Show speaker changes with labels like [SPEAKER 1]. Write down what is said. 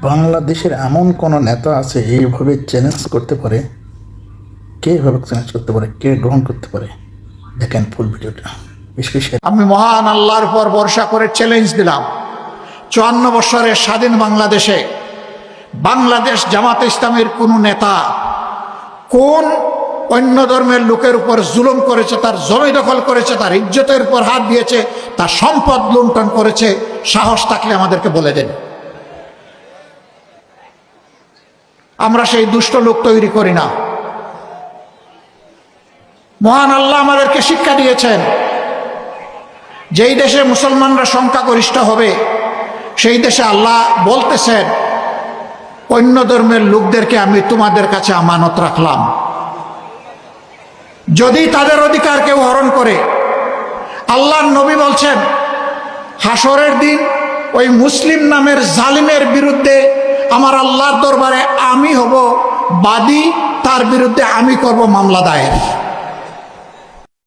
[SPEAKER 1] বাংলাদেশের এমন কোন নেতা আছে এইভাবে চ্যালেঞ্জ করতে পারে? কে এভাবে চ্যালেঞ্জ করতে পারে, কে গ্রহণ করতে পারে? দেখেন ফুল ভিডিওটা।
[SPEAKER 2] আমি মহান আল্লাহর পর ভরসা করে চ্যালেঞ্জ দিলাম, 54 বছরের স্বাধীন বাংলাদেশে বাংলাদেশ জামাতে ইসলামের কোন নেতা কোন অন্য ধর্মের লোকের উপর জুলুম করেছে, তার জমি দখল করেছে, তার ইজ্জতের উপর হাত দিয়েছে, তার সম্পদ লুণ্ঠন করেছে? সাহস থাকলে আমাদেরকে বলে দেন। আমরা সেই দুষ্ট লোক তৈরি করি না। মহান আল্লাহ আমাদেরকে শিক্ষা দিয়েছেন, যেই দেশে মুসলমানরা সংখ্যাগরিষ্ঠ হবে সেই দেশে আল্লাহ বলতেছেন, অন্য ধর্মের লোকদেরকে আমি তোমাদের কাছে আমানত রাখলাম, যদি তাদের অধিকার কেউ হরণ করে। আল্লাহর নবী বলছেন, হাসরের দিন ওই মুসলিম নামের জালিমের বিরুদ্ধে আমার আল্লাহর দরবারে আমি হব বাদী, তার বিরুদ্ধে আমি করব মামলা দায়ের।